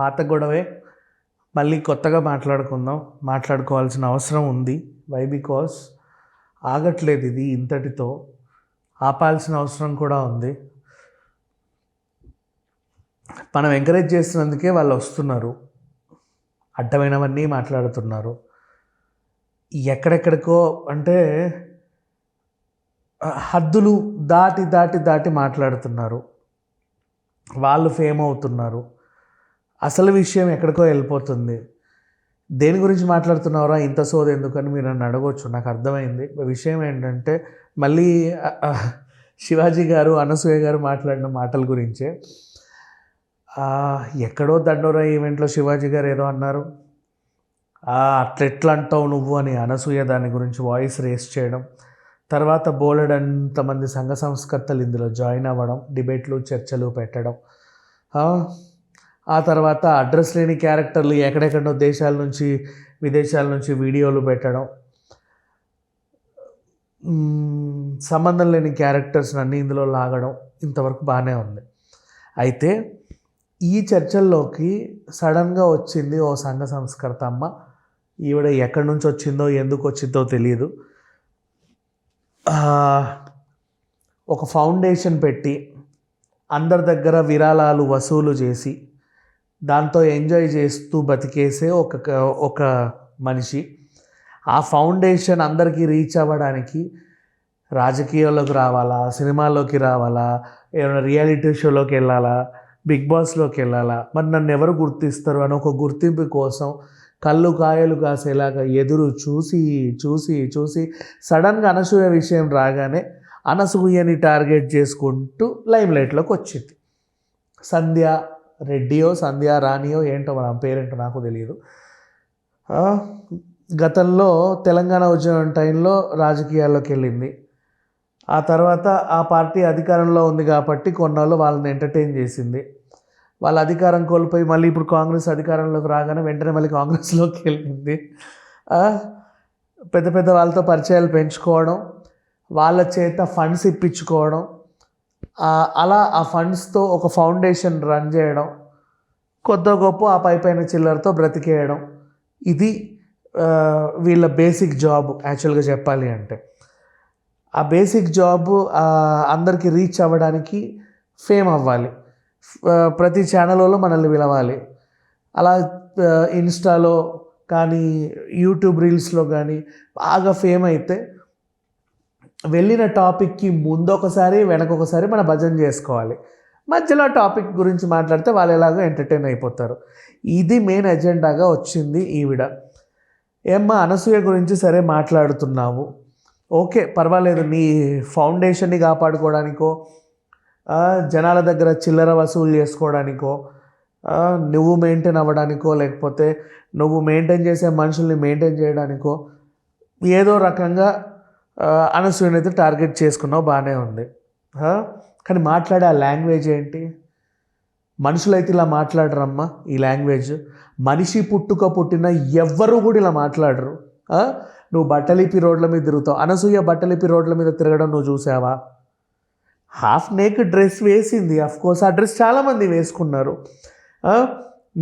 పాత గొడవే మళ్ళీ కొత్తగా మాట్లాడుకోవాల్సిన అవసరం ఉంది. వై? బికాస్ ఆగట్లేదు ఇది ఇంతటితో, ఆపాల్సిన అవసరం కూడా ఉంది. మనం ఎంకరేజ్ చేస్తున్నందుకే వాళ్ళు వస్తున్నారు, అడ్డమైనవన్నీ మాట్లాడుతున్నారు. ఎక్కడెక్కడికో అంటే హద్దులు దాటి దాటి దాటి మాట్లాడుతున్నారు. వాళ్ళు ఫేమ్ అవుతున్నారు. అసలు విషయం ఎక్కడికో వెళ్ళిపోతుంది. దేని గురించి మాట్లాడుతున్నారా ఇంత సోది ఎందుకని మీరు నన్ను అడగవచ్చు. నాకు అర్థమైంది. విషయం ఏంటంటే మళ్ళీ శివాజీ గారు అనసూయ గారు మాట్లాడిన మాటల గురించే. ఎక్కడో దండోరా ఈవెంట్లో శివాజీ గారు ఏదో అన్నారు, అట్లెట్లా అంటావు నువ్వు అని అనసూయ దాని గురించి వాయిస్ రేస్ చేయడం. తర్వాత బోలెడంతమంది సంఘ సంస్కర్తలు ఇందులో జాయిన్ అవ్వడం, డిబేట్లు చర్చలు పెట్టడం. ఆ తర్వాత అడ్రస్ లేని క్యారెక్టర్లు ఎక్కడెక్కడో దేశాల నుంచి విదేశాల నుంచి వీడియోలు పెట్టడం, సంబంధం లేని క్యారెక్టర్స్ని అన్నీ ఇందులో లాగడం. ఇంతవరకు బాగానే ఉంది. అయితే ఈ చర్చల్లోకి సడన్గా వచ్చింది ఓ సంఘ సంస్కర్త అమ్మ. ఈవిడ ఎక్కడి నుంచి వచ్చిందో ఎందుకు వచ్చిందో తెలియదు. ఒక ఫౌండేషన్ పెట్టి అందరి దగ్గర విరాళాలు వసూలు చేసి దాంతో ఎంజాయ్ చేస్తూ బతికేసే ఒక మనిషి. ఆ ఫౌండేషన్ అందరికీ రీచ్ అవ్వడానికి రాజకీయాల్లోకి రావాలా, సినిమాల్లోకి రావాలా, ఏమైనా రియాలిటీ షోలోకి వెళ్ళాలా, బిగ్ బాస్లోకి వెళ్ళాలా, మరి నన్ను ఎవరు గుర్తిస్తారు అని ఒక గుర్తింపు కోసం కళ్ళు కాయలు కాసేలాగా ఎదురు చూసి చూసి చూసి సడన్గా అనసూయ విషయం రాగానే అనసూయని టార్గెట్ చేసుకుంటూ లైమ్లైట్లోకి వచ్చింది. సంధ్యా రెడ్డియో సంధ్యా రాణియో ఏంటో మన పేరేంటో నాకు తెలియదు. గతంలో తెలంగాణ ఉద్యమం టైంలో రాజకీయాల్లోకి వెళ్ళింది. ఆ తర్వాత ఆ పార్టీ అధికారంలో ఉంది కాబట్టి కొన్నాళ్ళు వాళ్ళని ఎంటర్టైన్ చేసింది. వాళ్ళ అధికారం కోల్పోయి మళ్ళీ ఇప్పుడు కాంగ్రెస్ అధికారంలోకి రాగానే వెంటనే మళ్ళీ కాంగ్రెస్లోకి వెళ్ళింది. పెద్ద పెద్ద వాళ్ళతో పరిచయాలు పెంచుకోవడం, వాళ్ళ చేత ఫండ్స్ ఇప్పించుకోవడం, అలా ఆ ఫండ్స్తో ఒక ఫౌండేషన్ రన్ చేయడం, కొద్ది గొప్ప ఆ పైన చిల్లరతో బ్రతికేయడం. ఇది వీళ్ళ బేసిక్ జాబ్. యాక్చువల్గా చెప్పాలి అంటే ఆ బేసిక్ జాబ్ అందరికీ రీచ్ అవ్వడానికి ఫేమ్ అవ్వాలి, ప్రతి ఛానల్లో మనల్ని పిలవాలి. అలా ఇన్స్టాలో కానీ యూట్యూబ్ రీల్స్లో కానీ బాగా ఫేమ్ అయితే వెళ్ళిన టాపిక్కి ముందొకసారి వెనకొకసారి మన భజన చేసుకోవాలి. మధ్యలో టాపిక్ గురించి మాట్లాడితే వాళ్ళు ఎలాగో ఎంటర్టైన్ అయిపోతారు. ఇది మెయిన్ ఎజెండాగా వచ్చింది ఈవిడ. ఏమ్మా అనసూయ గురించి సరే మాట్లాడుతున్నావు, ఓకే పర్వాలేదు. నీ ఫౌండేషన్ని కాపాడుకోవడానికో, జనాల దగ్గర చిల్లర వసూలు చేసుకోవడానికో, నువ్వు మెయింటైన్ అవ్వడానికో, లేకపోతే నువ్వు మెయింటైన్ చేసే మనుషుల్ని మెయింటైన్ చేయడానికో ఏదో రకంగా అనసూయని అయితే టార్గెట్ చేసుకున్నావు, బాగానే ఉంది. కానీ మాట్లాడే ఆ లాంగ్వేజ్ ఏంటి? మనుషులైతే ఇలా మాట్లాడరమ్మా. ఈ లాంగ్వేజ్ మనిషి పుట్టిన ఎవ్వరూ కూడా ఇలా మాట్లాడరు. నువ్వు బట్టలిపి రోడ్ల మీద తిరుగుతావు. అనసూయ బట్టలిపి రోడ్ల మీద తిరగడం నువ్వు చూసావా? హాఫ్ నేకెడ్ డ్రెస్ వేసింది. అఫ్కోర్స్ ఆ డ్రెస్ చాలామంది వేసుకున్నారు.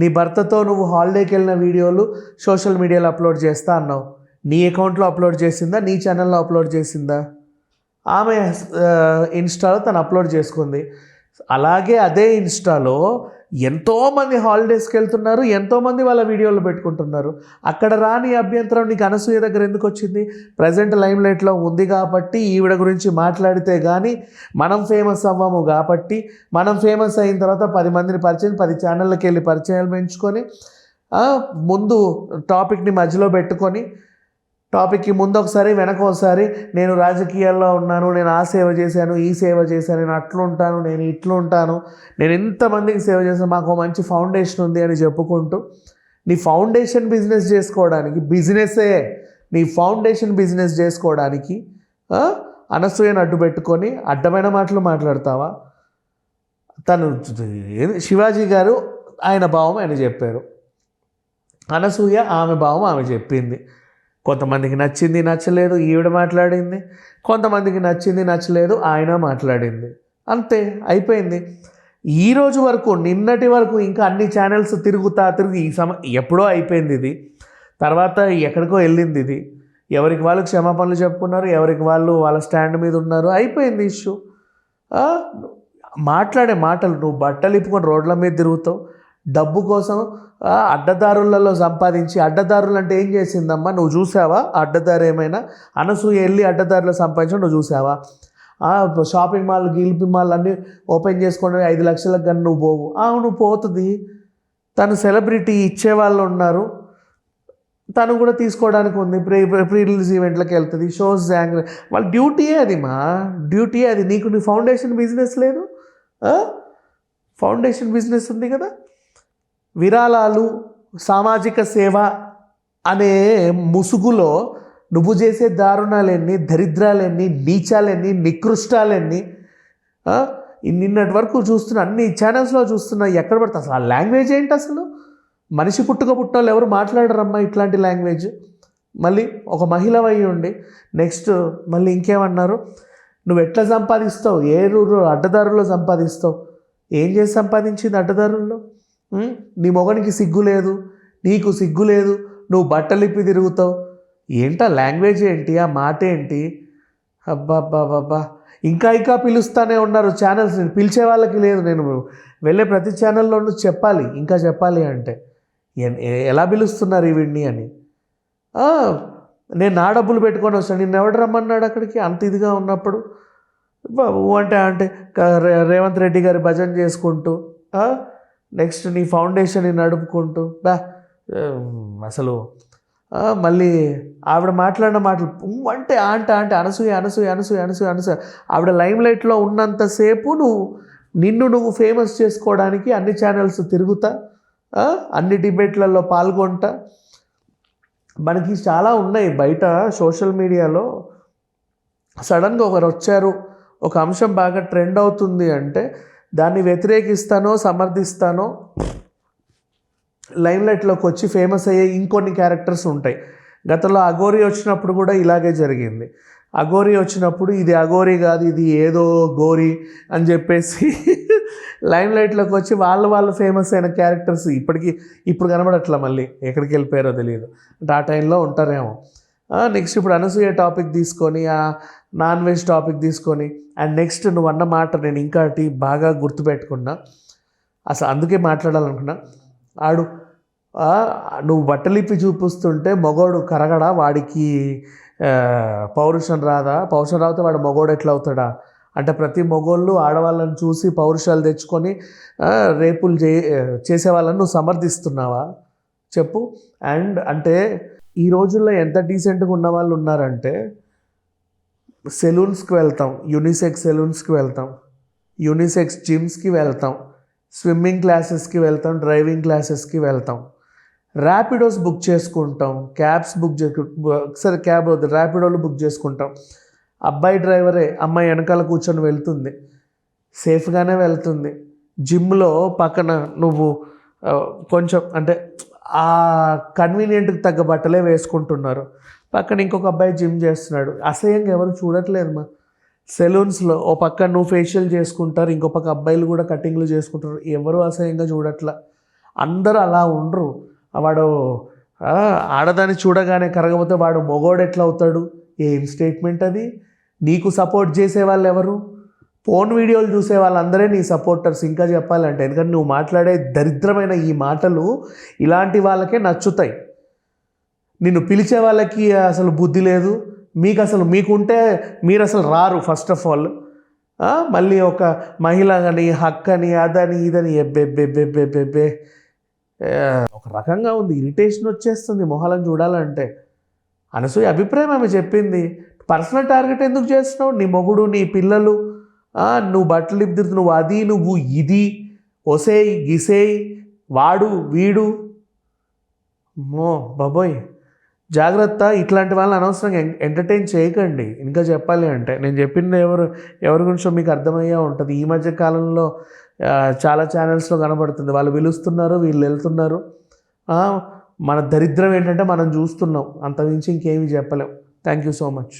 నీ భర్తతో నువ్వు హాలిడేకి వెళ్ళిన వీడియోలు సోషల్ మీడియాలో అప్లోడ్ చేస్తా అన్నావు. నీ అకౌంట్లో అప్లోడ్ చేసిందా? నీ ఛానల్లో అప్లోడ్ చేసిందా? ఆమె ఇన్స్టాలో తను అప్లోడ్ చేసుకుంది. అలాగే అదే ఇన్స్టాలో ఎంతోమంది హాలిడేస్కి వెళ్తున్నారు, ఎంతోమంది వాళ్ళ వీడియోలు పెట్టుకుంటున్నారు. అక్కడ రాని అభ్యంతరం నీకు అనసూయ దగ్గర ఎందుకు వచ్చింది? ప్రజెంట్ లైమ్లైట్లో ఉంది కాబట్టి ఈవిడ గురించి మాట్లాడితే కానీ మనం ఫేమస్ అవ్వము. కాబట్టి మనం ఫేమస్ అయిన తర్వాత 10 మందిని పరిచయం, 10 ఛానళ్ళకి వెళ్ళి పరిచయాలు పెంచుకొని ముందు టాపిక్ని మధ్యలో పెట్టుకొని, టాపిక్కి ముందు ఒకసారి వెనక ఒకసారి నేను రాజకీయాల్లో ఉన్నాను, నేను ఆ సేవ చేశాను, ఈ సేవ చేశాను, నేను అట్లుంటాను, నేను ఇట్లుంటాను, నేను ఎంతమందికి సేవ చేశాను, మాకు మంచి ఫౌండేషన్ ఉంది అని చెప్పుకుంటూ నీ ఫౌండేషన్ బిజినెస్ చేసుకోవడానికి, నీ ఫౌండేషన్ బిజినెస్ చేసుకోవడానికి అనసూయను అడ్డు పెట్టుకొని అడ్డమైన మాటలు మాట్లాడతావా? తను శివాజీ గారు ఆయన భావం ఆయన చెప్పారు, అనసూయ ఆమె భావం ఆమె చెప్పింది. కొంతమందికి నచ్చింది నచ్చలేదు ఈవిడ మాట్లాడింది, కొంతమందికి నచ్చింది నచ్చలేదు ఆయన మాట్లాడింది, అంతే అయిపోయింది. ఈ రోజు వరకు, నిన్నటి వరకు ఇంకా అన్ని ఛానల్స్ తిరిగి ఎప్పుడో అయిపోయింది ఇది. తర్వాత ఎక్కడికో వెళ్ళింది ఇది. ఎవరికి వాళ్ళు క్షమాపణలు చెప్పుకున్నారు, ఎవరికి వాళ్ళు వాళ్ళ స్టాండ్ మీద ఉన్నారు, అయిపోయింది ఇష్యూ. మాట్లాడే మాటలు, నువ్వు బట్టలు ఇప్పుకొని రోడ్ల మీద తిరుగుతావు డబ్బు కోసం, అడ్డదారులలో సంపాదించి. అడ్డదారులు అంటే ఏం చేసిందమ్మా నువ్వు చూసావా? అడ్డదారు ఏమైనా అనసూయ వెళ్ళి అడ్డదారులో సంపాదించడం నువ్వు చూసావా? షాపింగ్ మాల్ గిల్పి మాల్ అన్నీ ఓపెన్ చేసుకొని 5 లక్షలకు కానీ నువ్వు పోవు. నువ్వు పోతుంది. తను సెలబ్రిటీ, ఇచ్చేవాళ్ళు ఉన్నారు, తను కూడా తీసుకోవడానికి ఉంది. ప్రీ రిలీజ్ ఈవెంట్లకు వెళ్తుంది, షోస్ యాంకర్, వాళ్ళ డ్యూటీయే అది. డ్యూటీయే అది. నీ ఫౌండేషన్ బిజినెస్ లేదు, ఫౌండేషన్ బిజినెస్ ఉంది కదా. విరాళాలు, సామాజిక సేవ అనే ముసుగులో నువ్వు చేసే దారుణాలెన్ని, దరిద్రాలెన్ని, నీచాలెన్ని, నికృష్టాలెన్ని నిన్నటి వరకు చూస్తున్నా, అన్ని ఛానల్స్లో చూస్తున్నా. ఎక్కడ పడితే అసలు ఆ లాంగ్వేజ్ ఏంటి? అసలు మనిషి పుట్టిన వాళ్ళు ఎవరు మాట్లాడరమ్మా ఇట్లాంటి లాంగ్వేజ్. మళ్ళీ ఒక మహిళ అయి ఉండి నెక్స్ట్ మళ్ళీ ఇంకేమన్నారు, నువ్వు ఎట్లా సంపాదిస్తావు, ఏ అడ్డదారుల్లో సంపాదిస్తావు, ఏం చేసి సంపాదించింది అడ్డదారుల్లో? నీ మొగనికి సిగ్గు లేదు, నీకు సిగ్గు లేదు, నువ్వు బట్టలిప్పి తిరుగుతావు. ఏంటా లాంగ్వేజ్ ఏంటి? ఆ మాట ఏంటి? అబ్బాబ్బాబ్బా. ఇంకా పిలుస్తూనే ఉన్నారు ఛానల్స్. నేను పిలిచే వాళ్ళకి లేదు. నేను వెళ్ళే ప్రతి ఛానల్లోనూ చెప్పాలి, ఇంకా చెప్పాలి అంటే ఎలా పిలుస్తున్నారు వీడిని అని. నేను నా డబ్బులు పెట్టుకొని వస్తాను, నిన్ను ఎవడు రమ్మన్నాడు అక్కడికి అంత ఇదిగా ఉన్నప్పుడు? అంటే రేవంత్ రెడ్డి గారి భజన చేసుకుంటూ, నెక్స్ట్ నీ ఫౌండేషన్ నడుపుకుంటూ అసలు మళ్ళీ ఆవిడ మాట్లాడిన మాటలు అంటే అనసూయ ఆవిడ లైమ్ లైట్లో ఉన్నంతసేపు నిన్ను ఫేమస్ చేసుకోవడానికి అన్ని ఛానల్స్ తిరుగుతా, అన్ని డిబేట్లలో పాల్గొంటా. మనకి చాలా ఉన్నాయి బయట సోషల్ మీడియాలో. సడన్గా ఒకరు వచ్చారు, ఒక అంశం బాగా ట్రెండ్ అవుతుంది అంటే దాన్ని వ్యతిరేకిస్తానో సమర్థిస్తానో లైమ్లైట్లోకి వచ్చి ఫేమస్ అయ్యే ఇంకొన్ని క్యారెక్టర్స్ ఉంటాయి. గతంలో అఘోరి వచ్చినప్పుడు కూడా ఇలాగే జరిగింది. అఘోరి వచ్చినప్పుడు ఇది అఘోరి కాదు, ఇది ఏదో గోరి అని చెప్పేసి లైమ్లైట్లోకి వచ్చి వాళ్ళు ఫేమస్ అయిన క్యారెక్టర్స్ ఇప్పుడు కనబడట్లా, మళ్ళీ ఎక్కడికి వెళ్ళిపోయారో తెలియదు. అంటే ఆ టైంలో ఉంటారేమో. నెక్స్ట్ ఇప్పుడు అనసూయ టాపిక్ తీసుకొని, నాన్ వెజ్ టాపిక్ తీసుకొని, అండ్ నెక్స్ట్ నువ్వు అన్న మాట నేను ఇంకోటి బాగా గుర్తుపెట్టుకున్నా, అసలు అందుకే మాట్లాడాలనుకున్నా. నువ్వు బట్టలిప్పి చూపిస్తుంటే మగోడు కరగడా, వాడికి పౌరుషం రాదా? పౌరుషం రావుతే వాడు మగోడు ఎట్లా అవుతాడా? అంటే ప్రతి మగోళ్ళు ఆడవాళ్ళని చూసి పౌరుషాలు తెచ్చుకొని రేపులు చేసే వాళ్ళని నువ్వు సమర్థిస్తున్నావా చెప్పు? అండ్ అంటే ఈ రోజుల్లో ఎంత డీసెంట్గా ఉన్న వాళ్ళు ఉన్నారంటే, సెలూన్స్కి వెళ్తాం, యూనిసెక్స్ సెలూన్స్కి వెళ్తాం, యూనిసెక్స్ జిమ్స్కి వెళ్తాం, స్విమ్మింగ్ క్లాసెస్కి వెళ్తాం, డ్రైవింగ్ క్లాసెస్కి వెళ్తాం, ర్యాపిడోస్ బుక్ చేసుకుంటాం, క్యాబ్స్ సరే క్యాబ్ వద్దు, ర్యాపిడోలు బుక్ చేసుకుంటాం. అబ్బాయి డ్రైవరే, అమ్మాయి వెనకాల కూర్చొని వెళ్తుంది, సేఫ్గానే వెళ్తుంది. జిమ్లో పక్కన నువ్వు కొంచెం అంటే ఆ కన్వీనియంట్కి తగ్గ బట్టలే వేసుకుంటున్నారు, పక్కన ఇంకొక అబ్బాయి జిమ్ చేస్తున్నాడు. అసహ్యంగా ఎవరు చూడట్లేదు మా సెలూన్స్లో. ఓ పక్క నువ్వు ఫేషియల్ చేసుకుంటారు, ఇంకో పక్క అబ్బాయిలు కూడా కటింగ్లు చేసుకుంటారు. ఎవరు అసహ్యంగా చూడట్లా. అందరూ అలా ఉండరు. వాడు ఆడదాన్ని చూడగానే కరగపోతే వాడు మొగోడు ఎట్లా అవుతాడు? ఏం స్టేట్మెంట్ అది? నీకు సపోర్ట్ చేసే వాళ్ళు ఎవరు? ఫోన్ వీడియోలు చూసే వాళ్ళందరే నీ సపోర్టర్స్. ఇంకా చెప్పాలంటే, ఎందుకంటే నువ్వు మాట్లాడే దరిద్రమైన ఈ మాటలు ఇలాంటి వాళ్ళకే నచ్చుతాయి. నిన్ను పిలిచే వాళ్ళకి అసలు బుద్ధి లేదు. మీకుంటే మీరు అసలు రారు ఫస్ట్ ఆఫ్ ఆల్. మళ్ళీ ఒక మహిళ అని, హక్ అని, అదని ఇదని, ఎబ్బెబ్బెబ్బెబ్బెబ్బెబ్బే ఒక రకంగా ఉంది. ఇరిటేషన్ వచ్చేస్తుంది మొహాలను చూడాలంటే. అనసూయ అభిప్రాయం ఆమె చెప్పింది. పర్సనల్ టార్గెట్ ఎందుకు చేస్తున్నావు? నీ మొగుడు, నీ పిల్లలు, నువ్వు బట్టలు ఇద్దరు, నువ్వు అది, నువ్వు ఇది, ఒసేయ్ గిసేయ్, వాడు వీడు. బాబోయ్ జాగ్రత్త. ఇట్లాంటి వాళ్ళని అనవసరంగా ఎంటర్టైన్ చేయకండి. ఇంకా చెప్పాలి అంటే, నేను చెప్పింది ఎవరి గురించో మీకు అర్థమయ్యే ఉంటుంది. ఈ మధ్య కాలంలో చాలా ఛానల్స్లో కనబడుతుంది. వాళ్ళు పిలుస్తున్నారు, వీళ్ళు వెళ్తున్నారు. మన దరిద్రం ఏంటంటే మనం చూస్తున్నాం, అంతమించి ఇంకేమీ చెప్పలేం. Thank you so much.